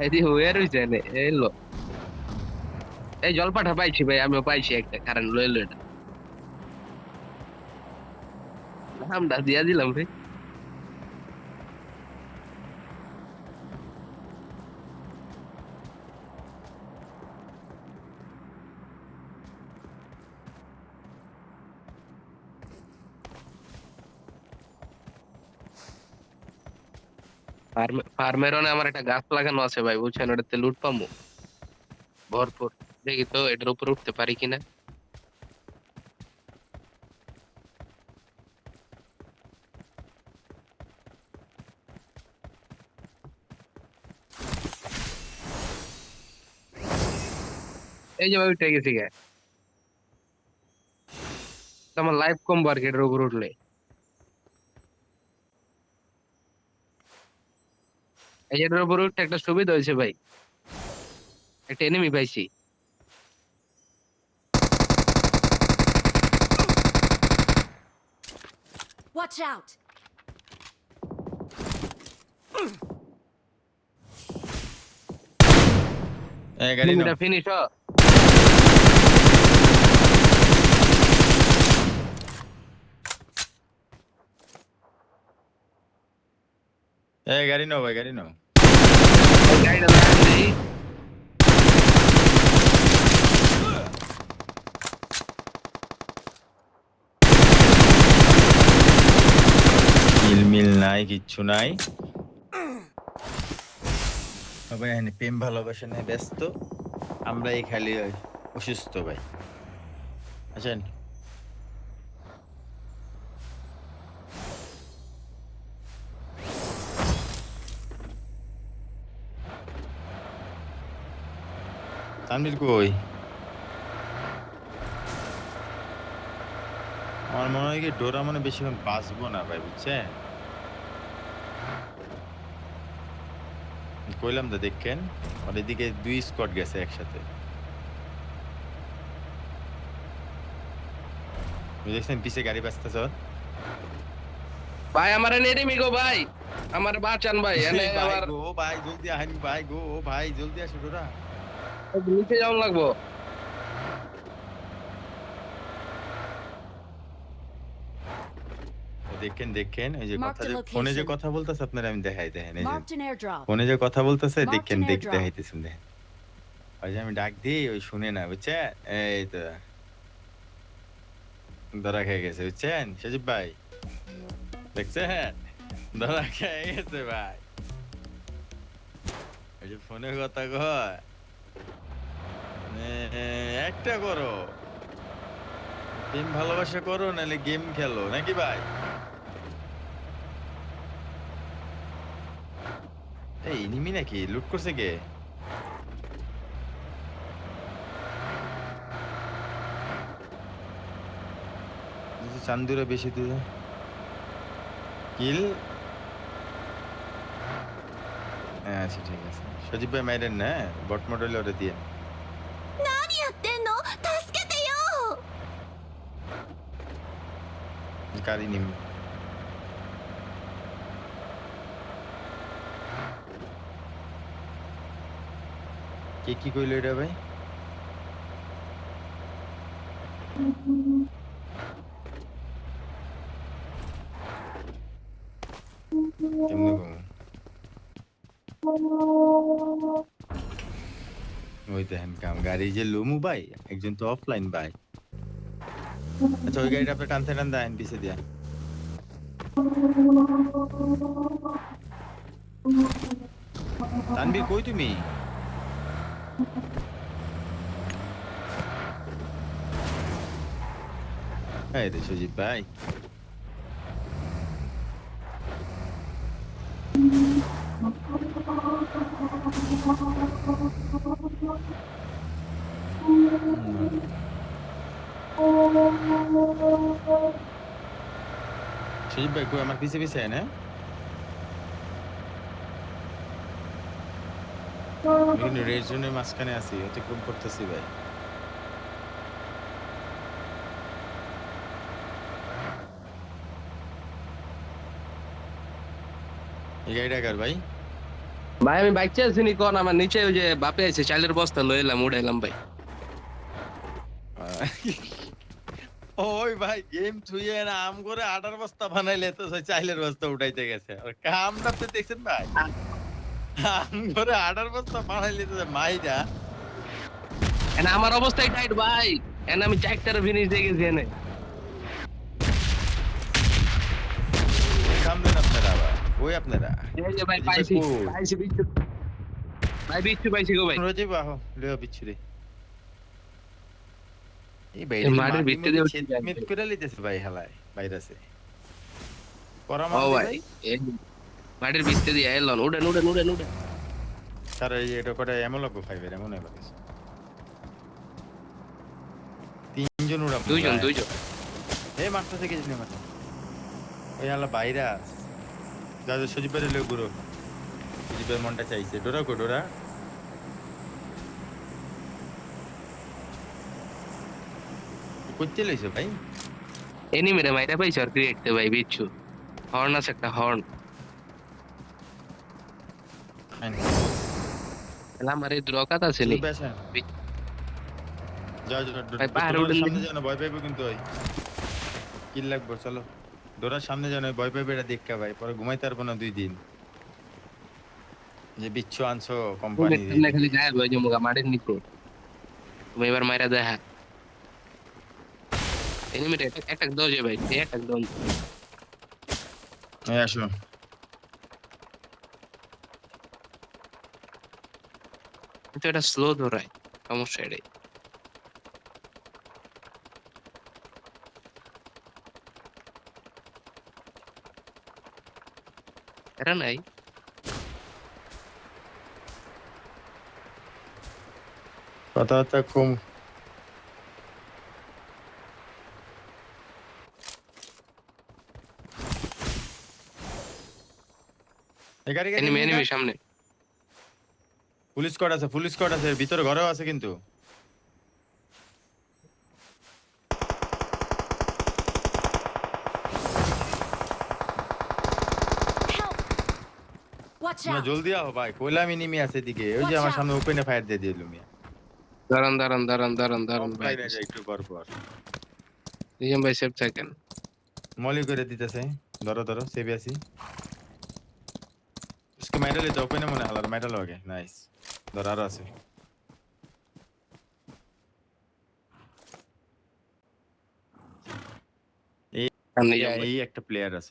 এই যে হয়ে রয়েছে এনে এলো। এই জলপাঠা পাইছি ভাই, আমিও পাইছি একটা, কারণ লইলো এটা। আমরা দিয়া দিলাম রে। ফার্মের আমার একটা গাছ লাগানো আছে ভাই, বুঝছেন? ওটাতে লুট পামু ভরপুর। দেখি তো এটার উপর উঠতে পারি কিনা। এই যে ভাই উঠে গেছি গে। তো আমার লাইফ কমবো আর কি এটার উপর উঠলে। এই যে এটার উপর উঠতে একটা সুবিধা হয়েছে ভাই, একটা এনিমি পাইছি। Watch out! গাড়ি নাও। এনিমিটা ফিনিশ হ। গাড়ি নাও ভাই, গাড়ি নাও। এই গাড়িটা লাগান দেই। মিল মিল নাই, কিচ্ছু নাই। সবাই এখানে প্রেম ভালোবাসা নিয়ে ব্যস্ত, আমরা এই খালি অসুস্থ ভাই। আছেন তানভীর কই? আমার মনে হয় কি ডোরা মানে বেশিক্ষণ বাঁচবো না ভাই, বুঝছেন? কইলাম তো দেখেন, আর এদিকে 2 স্কোয়াড গেছে একসাথে, বুঝেছেন? পিছে গাড়ি বাঁচতেছ। ভাই আমার এনিমি গো ভাই, আমার বাঁচান ভাই, এনে ভাই আমার গো ভাই জলদি আহেন, ভাই গো ভাই জলদি আসো ডোরা। নিচে যাওয়ার লাগবো। দেখেন দেখেন, ওই যে কথা, Marked a যে ফোনে যে location. কথা বলতেছে আপনারা, আমি দেখাই দেখেন, এই যে Marked an airdrop. ফোনে যে কথা বলতেছে Marked দেখেন, an airdrop. দেখাইতেছেন দেখেন। ওই যে আমি ডাক দিই, ওই শুনে না, বুঝছেন? এই তো ধরা খেয়ে গেছে, বুঝছেন সজীব ভাই? দেখছেন, ধরা খেয়ে গেছে ভাই। ওই যে ফোনে কথা কয়, একটা করো, প্রেম ভালোবাসা করো, নাহলে গেম খেলো নাকি ভাই? এই নিমি নাকি লুট করছে কে? চান্দুরা বেশি দূরে কিল। আচ্ছা ঠিক আছে, সজীব ভাই মাইরেন না, বট মডেল ওরে দিয়ে। 何やってんの？助けてよ！ গাড়ি নিম। কে কি কইলো এটা ভাই? কেমনে কম? ওই দেখেন কাম, গাড়ি যে লুমু ভাই, একজন তো অফলাইন ভাই। আচ্ছা ওই গাড়িটা আপনি টানতে টানতে আইন পিছে দিয়া। তানবীর কই তুমি? হ্যাঁ রে সজীব ভাই, সজীব ভাই কই? আমার পিছে পিছে আয় না, আমি কিন্তু রেড জোনের মাঝখানে আছি, অতিক্রম করতেছি ভাই। এই গাড়িটা কার ভাই? ভাই আমি বাইক চাইছি কোন আমার নিচে ওই যে বাপে আছে চালের বস্তা লই এলাম উড়াইলাম ভাই। ওই ভাই গেম থুইয়ে না আম করে আটার বস্তা বানাইলে তো সেই চাইলের বস্তা উঠাইতে গেছে আর কামটা তো দেখছেন ভাই আম করে আটার বস্তা বানাইলে তো মাইরা এনা আমার অবস্থাই টাইট ভাই। এনা আমি চারটার ফিনিশ দিয়ে গেছি এনে। সামনে আপনারা আবার ওই আপনারা এই যে ভাই এই যে পাইছি কই? পাইছি বিচ্ছু। ভাই বিচ্ছু পাইছি গো ভাই। রোজে বাহ লিও বিচ্ছুরে এই এই বাইরে মাঠের মাটির ভিতরে মধ্যে দিয়ে উঠে ছেদ যায় মিট ভাই। করে লিতেছে ভাই হালায় ভাইরাসে করা ও মাল দি ভাই ভাই এই মাঠের ভিতরে দিয়ে এলন উড়েন উড়েন উড়েন উড়েন। তার এই এটা করে এমন লাগবে ফাইভের এমন হয় বাকি তিনজন উড়াম দুইজন ভাই। দুইজন। এই মারতে থেকে জিনি মারতে ওই হালা ভাইরাস যা যা সজীব ভাইয়ের লোক গুরু সজীব ভাইয়ের মনটা চাইছে ডোরা কো ডোরা করতে লইছো ভাই এনিমিরে মাইরা পাইছো আর ক্রিয়েট তে ভাই বিচ্ছু। হর্ন আছে একটা হর্ন। এলা আমার এই দ্রকাত আছে নি। সজীব ভাই আসেন যাও যাও ভাই পাহাড়ে ডোরার উঠেন সামনে দেখি। যাও না ভয় পাইবো কিন্তু ওই কিল লাগবে চলো ডোরার সামনে যাও না ভয় পাইবে এটা দেখা ভাই পরে ঘুমাইতে পারবো না 2 দিন যে বিচ্ছু আনছো কোম্পানি সামনে খালি গায়েব হয়ে যাবো গা মাঠের নিচে। তুমি এবার মাইরা দেখা। এনিমিরে একটা দাও যে ভাই একটা দাও। এই আসো কিন্তু এটা স্লো ধরায় সমস্যা এটাই। এরা নাই। কথাবার্তা কম এই গাড়ি গাড়ি এনিমি নিয়ে এনিমি যা। সামনে। পুলিশ স্কোয়াড আছে ভিতরে ঘরেও আছে কিন্তু Help! Watch তোমরা out! জলদি আও ভাই কইলাম এনিমি আছে এদিকে ওই যে Watch আমার out! সামনে ওপেনে ফায়ার দিয়ে দিল মিয়া দাঁড়ান দাঁড়ান দাঁড়ান দাঁড়ান দাঁড়ান ভাই। অফলাইনে যায় একটু পর পর নিজাম ভাই সেফ থাকেন। মলি করে দিতেছে ধরো ধরো সেভে আছি उसके मेडल ले तो ओपन है मने हालार मेडल हो गया नाइस ধরো আরো আছে নিজাম ভাই এই একটা প্লেয়ার আছে